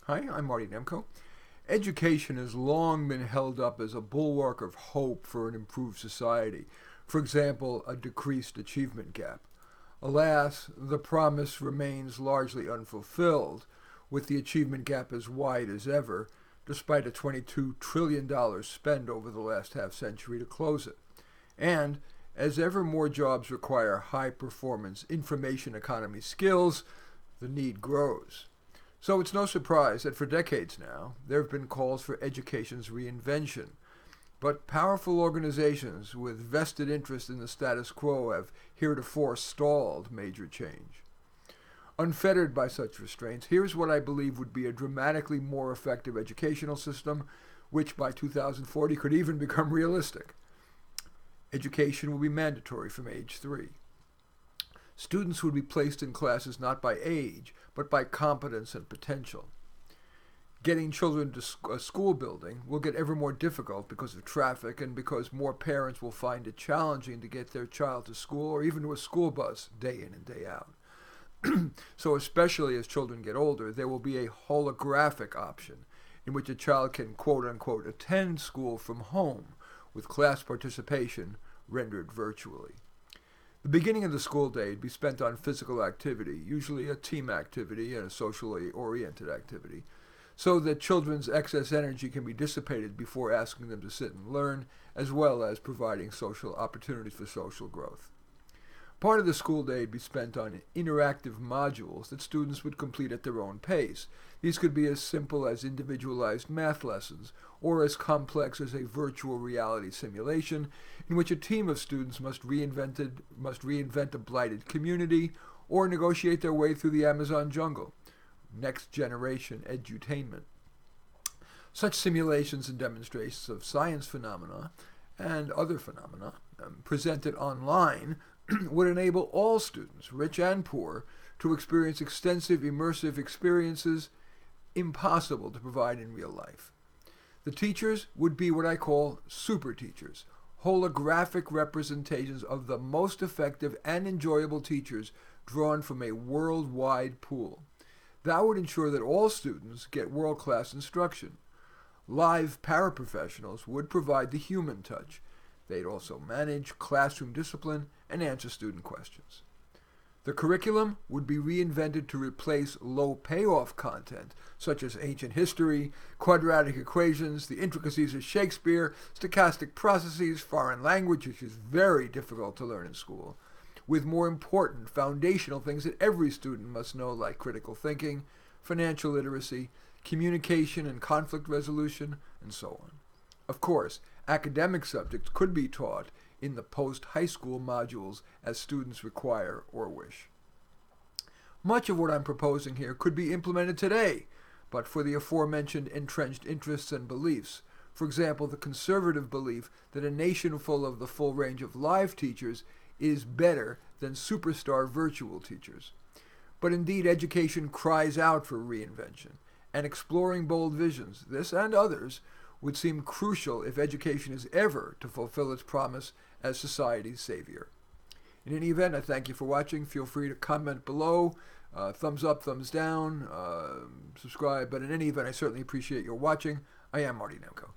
Hi, I'm Marty Nemko. Education has long been held up as a bulwark of hope for an improved society. For example, a decreased achievement gap. Alas, the promise remains largely unfulfilled, with the achievement gap as wide as ever, despite a $22 trillion spent over the last half century to close it. And as ever more jobs require high performance information economy skills, the need grows. So it's no surprise that for decades now, there have been calls for education's reinvention. But powerful organizations with vested interest in the status quo have heretofore stalled major change. Unfettered by such restraints, here's what I believe would be a dramatically more effective educational system, which by 2040 could even become realistic. Education will be mandatory from age 3. Students would be placed in classes not by age, but by competence and potential. Getting children to a school building will get ever more difficult because of traffic and because more parents will find it challenging to get their child to school or even to a school bus day in and day out. So especially as children get older, there will be a holographic option in which a child can quote-unquote attend school from home with class participation rendered virtually. The beginning of the school day would be spent on physical activity, usually a team activity and a socially oriented activity, so that children's excess energy can be dissipated before asking them to sit and learn, as well as providing social opportunities for social growth. Part of the school day would be spent on interactive modules that students would complete at their own pace. These could be as simple as individualized math lessons, or as complex as a virtual reality simulation in which a team of students must reinvent a blighted community or negotiate their way through the Amazon jungle. Next generation edutainment. Such simulations and demonstrations of science phenomena and other phenomena presented online would enable all students, rich and poor, to experience extensive immersive experiences impossible to provide in real life. The teachers would be what I call super teachers, holographic representations of the most effective and enjoyable teachers drawn from a worldwide pool. That would ensure that all students get world-class instruction. Live paraprofessionals would provide the human touch. They'd also manage classroom discipline and answer student questions. The curriculum would be reinvented to replace low payoff content, such as ancient history, quadratic equations, the intricacies of Shakespeare, stochastic processes, foreign language, which is very difficult to learn in school, with more important foundational things that every student must know, like critical thinking, financial literacy, communication and conflict resolution, and so on. Of course, academic subjects could be taught in the post-high school modules as students require or wish. Much of what I'm proposing here could be implemented today, but for the aforementioned entrenched interests and beliefs. For example, the conservative belief that a nation full of the full range of live teachers is better than superstar virtual teachers. But indeed, education cries out for reinvention, and exploring bold visions, this and others, would seem crucial if education is ever to fulfill its promise as society's savior. In any event, I thank you for watching. Feel free to comment below, thumbs up, thumbs down, subscribe. But in any event, I certainly appreciate your watching. I am Marty Nemko.